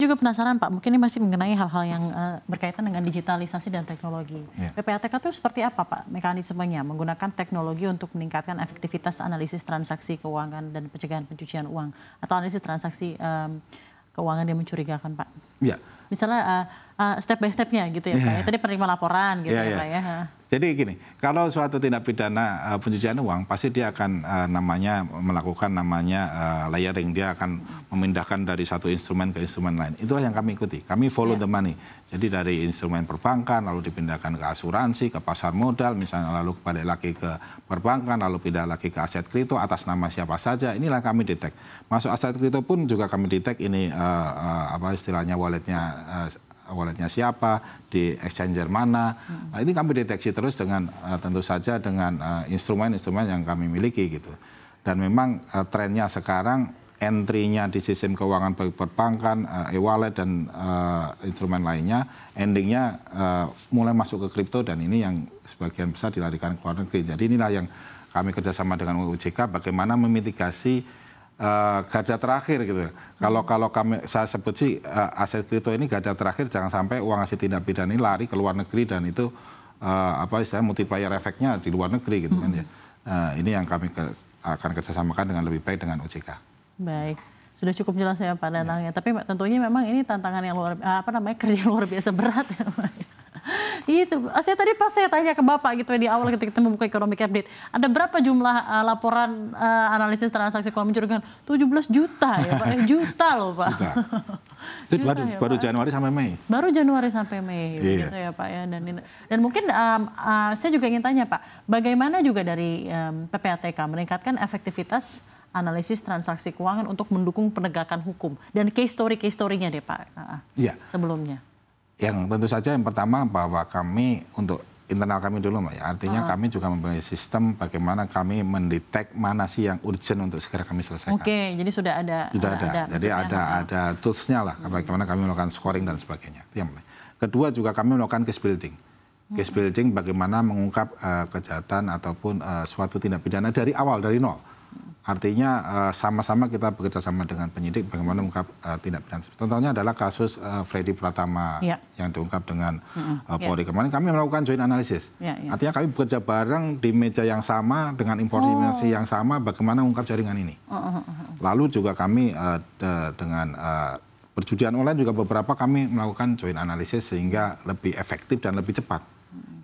juga penasaran Pak, mungkin ini masih mengenai hal-hal yang berkaitan dengan digitalisasi dan teknologi. PPATK itu seperti apa Pak mekanismenya? Menggunakan teknologi untuk meningkatkan efektivitas analisis transaksi keuangan dan pencegahan pencucian uang atau analisis transaksi keuangan yang mencurigakan Pak? Ya. Misalnya step by stepnya gitu ya Pak. Ya, tadi penerima laporan gitu ya Pak ya. Jadi gini, kalau suatu tindak pidana pencucian uang, pasti dia akan melakukan layering, dia akan memindahkan dari satu instrumen ke instrumen lain. Itulah yang kami ikuti. Kami follow the money. Jadi dari instrumen perbankan, lalu dipindahkan ke asuransi, ke pasar modal, misalnya lalu balik lagi ke perbankan, lalu pindah lagi ke aset kripto atas nama siapa saja. Inilah kami detect. Masuk aset kripto pun juga kami detect ini istilahnya walletnya siapa, di exchanger mana. Nah, ini kami deteksi terus dengan tentu saja dengan instrumen-instrumen yang kami miliki gitu. Dan memang trennya sekarang entry-nya di sistem keuangan baik perbankan, e-wallet dan instrumen lainnya, endingnya mulai masuk ke kripto dan ini yang sebagian besar dilarikan ke luar negeri. Jadi inilah yang kami kerjasama dengan OJK bagaimana memitigasi garda terakhir gitu. Kalau saya sebut sih aset kripto ini garda terakhir, jangan sampai uang hasil tindak pidana ini lari ke luar negeri dan itu istilahnya multiplier efeknya di luar negeri gitu kan ya. Ini yang kami akan kerjasamakan dengan lebih baik dengan OJK. Baik, sudah cukup jelas ya Pak Danang ya. Tapi tentunya memang ini tantangan yang kerja yang luar biasa berat ya Pak. Itu, saya tadi pas saya tanya ke Bapak gitu ya di awal ketika kita membuka Economic Update, ada berapa jumlah laporan analisis transaksi keuangan mencurigakan? 17 juta ya Pak, juta loh Pak. Itu baru Januari sampai Mei. Baru Januari sampai Mei, gitu ya Pak ya. Dan mungkin saya juga ingin tanya Pak, bagaimana juga dari PPATK meningkatkan efektivitas analisis transaksi keuangan untuk mendukung penegakan hukum dan case story-nya deh Pak sebelumnya. Yang tentu saja yang pertama bahwa kami untuk internal kami dulu Mbak ya. Artinya kami juga mempunyai sistem bagaimana kami mendetek mana sih yang urgent untuk segera kami selesaikan. Oke, jadi sudah ada. Jadi ada tools-nya lah bagaimana kami melakukan scoring dan sebagainya. Itu yang kedua juga kami melakukan case building. Case building bagaimana mengungkap kejahatan ataupun suatu tindak pidana dari awal, dari nol. Artinya sama-sama kita bekerja sama dengan penyidik bagaimana mengungkap tindak pidana. Contohnya adalah kasus Freddy Pratama yang diungkap dengan Polri. Kemarin kami melakukan joint analysis. Artinya kami bekerja bareng di meja yang sama dengan informasi yang sama bagaimana mengungkap jaringan ini. Lalu juga kami dengan perjudian online juga beberapa kami melakukan joint analysis sehingga lebih efektif dan lebih cepat.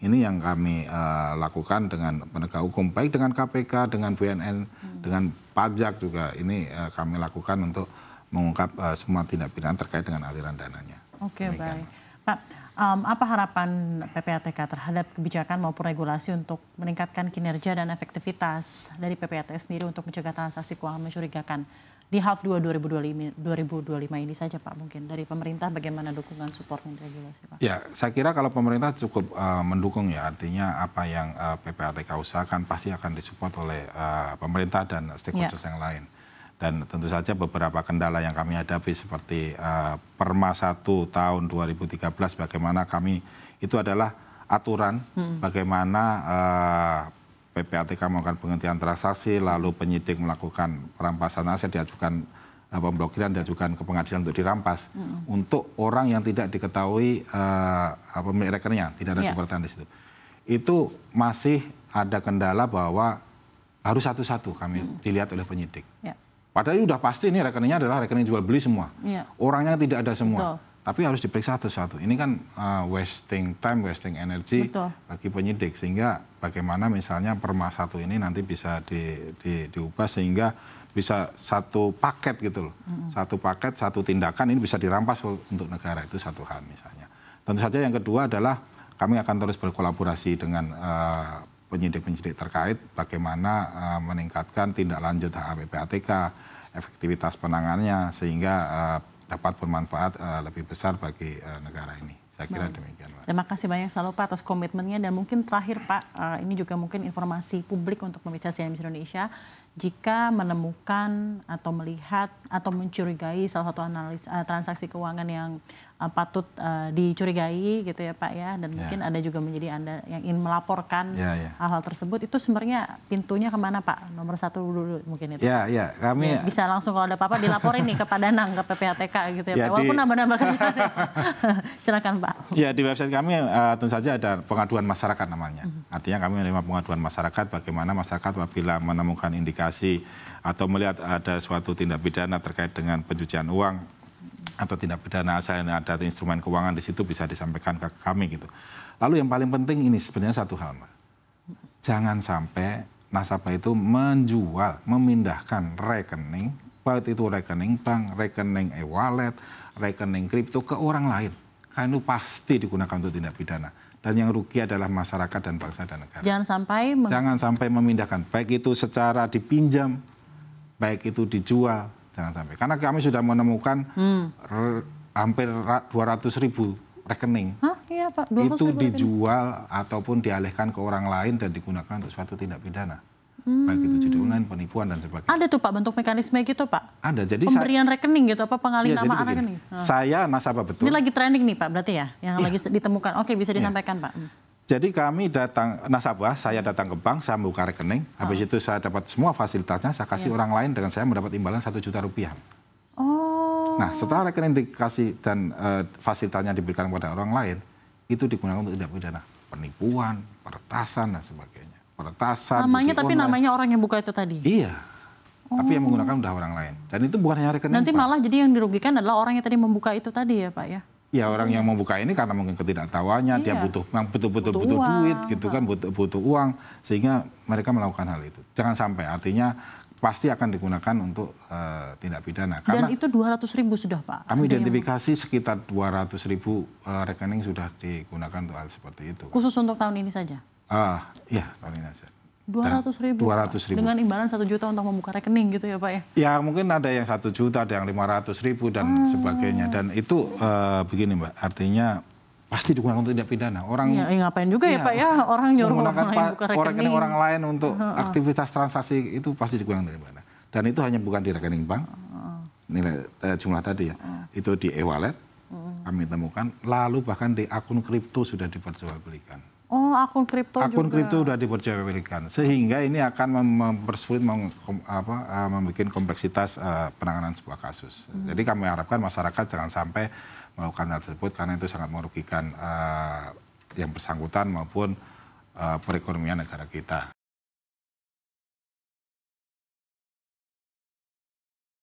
Ini yang kami lakukan dengan penegak hukum, baik dengan KPK, dengan BNN, dengan pajak juga. Ini kami lakukan untuk mengungkap semua tindak pidana terkait dengan aliran dananya. Oke, baik. Pak, apa harapan PPATK terhadap kebijakan maupun regulasi untuk meningkatkan kinerja dan efektivitas dari PPATK sendiri untuk mencegah transaksi keuangan mencurigakan di half 2 2025 ini saja Pak, mungkin dari pemerintah bagaimana dukungan support dan regulasi Pak? Ya, saya kira kalau pemerintah cukup mendukung ya, artinya apa yang PPATK usahakan pasti akan disupport oleh pemerintah dan stakeholders yang lain. Dan tentu saja beberapa kendala yang kami hadapi seperti Perma 1 tahun 2013 bagaimana kami itu adalah aturan bagaimana PPATK melakukan penghentian transaksi, lalu penyidik melakukan perampasan aset, diajukan pemblokiran, diajukan ke pengadilan untuk dirampas. Untuk orang yang tidak diketahui pemilik rekeningnya, tidak ada keberatan di situ. Itu masih ada kendala bahwa harus satu-satu kami dilihat oleh penyidik. Padahal sudah pasti ini rekeningnya adalah rekening jual beli semua. Orangnya tidak ada semua. Betul. Tapi harus diperiksa satu-satu. Ini kan wasting time, wasting energy bagi penyidik. Sehingga bagaimana misalnya Perma 1 ini nanti bisa diubah sehingga bisa satu paket gitu loh. Satu paket, satu tindakan ini bisa dirampas untuk negara. Itu satu hal misalnya. Tentu saja yang kedua adalah kami akan terus berkolaborasi dengan penyidik-penyidik terkait bagaimana meningkatkan tindak lanjut PPATK, efektivitas penanganannya sehingga dapat bermanfaat lebih besar bagi negara ini. Saya kira demikian. Terima kasih banyak selalu Pak atas komitmennya dan mungkin terakhir Pak, ini juga mungkin informasi publik untuk pemirsa CNN Indonesia jika menemukan atau melihat atau mencurigai salah satu transaksi keuangan yang patut dicurigai gitu ya Pak ya, dan mungkin ada juga menjadi Anda yang ingin melaporkan hal-hal tersebut, itu sebenarnya pintunya kemana Pak? Nomor 1 dulu mungkin itu. Ya, kami bisa langsung kalau ada apa-apa dilaporin nih ke Pak Danang, ke PPATK gitu ya Pak. Walaupun nambah-nambah kerjaan. Silakan Pak. Ya, di website kami tentu saja ada pengaduan masyarakat namanya. Artinya kami menerima pengaduan masyarakat, bagaimana masyarakat apabila menemukan indikasi atau melihat ada suatu tindak pidana terkait dengan pencucian uang atau tindak pidana asal yang ada instrumen keuangan, di situ bisa disampaikan ke kami gitu. Lalu yang paling penting ini sebenarnya satu hal, Mbak. Jangan sampai nasabah itu menjual, memindahkan rekening, baik itu rekening bank, rekening e-wallet, rekening kripto ke orang lain. Karena itu pasti digunakan untuk tindak pidana. Dan yang rugi adalah masyarakat dan bangsa dan negara. Jangan sampai memindahkan, baik itu secara dipinjam, baik itu dijual, jangan sampai. Karena kami sudah menemukan hampir 200.000 rekening. Iya, Pak. Itu dijual ataupun dialihkan ke orang lain dan digunakan untuk suatu tindak pidana. Baik itu judi online, penipuan dan sebagainya. Ada tuh Pak bentuk mekanisme gitu Pak? Ada. Jadi pemberian rekening gitu, apa pengalihan rekening? Saya nasabah betul. Ini lagi trending nih Pak berarti ya, yang lagi ditemukan. Oke, bisa disampaikan Pak. Jadi kami datang nasabah, saya datang ke bank, saya membuka rekening, habis itu saya dapat semua fasilitasnya, saya kasih orang lain dengan saya mendapat imbalan 1 juta rupiah. Nah, setelah rekening dikasih dan fasilitasnya diberikan kepada orang lain, itu digunakan untuk tindak pidana penipuan, peretasan dan sebagainya. Peretasan. Namanya tapi namanya orang yang buka itu tadi. Iya. Tapi yang menggunakan udah orang lain. Dan itu bukan hanya rekening. Nanti malah jadi yang dirugikan adalah orang yang tadi membuka itu tadi ya Pak ya. Ya, orang yang membuka ini karena mungkin ketidaktahuannya, dia butuh duit gitu kan, butuh uang, sehingga mereka melakukan hal itu. Jangan sampai, artinya pasti akan digunakan untuk tindak pidana. Karena, dan itu 200.000 sudah Pak? Kami identifikasi sekitar 200.000 rekening sudah digunakan untuk hal seperti itu. Khusus untuk tahun ini saja? Iya, tahun ini saja. 200.000 dengan imbalan 1 juta untuk membuka rekening gitu ya Pak ya? Ya mungkin ada yang 1 juta, ada yang 500.000 dan sebagainya. Dan itu begini Mbak, artinya pasti digunakan untuk tindak pidana. Orang ngapain juga ya Pak ya, orang nyuruh orang lain buka rekening. Orang lain untuk aktivitas transaksi itu pasti digunakan untuk tindak pidana. Dan itu hanya bukan di rekening bank, nilai jumlah tadi ya, itu di e-wallet kami temukan, lalu bahkan di akun kripto sudah diperjualbelikan. Akun kripto juga. Akun kripto sudah diperjualbelikan, sehingga ini akan mempersulit, membuat kompleksitas penanganan sebuah kasus. Jadi kami harapkan masyarakat jangan sampai melakukan hal tersebut karena itu sangat merugikan yang bersangkutan maupun perekonomian negara kita.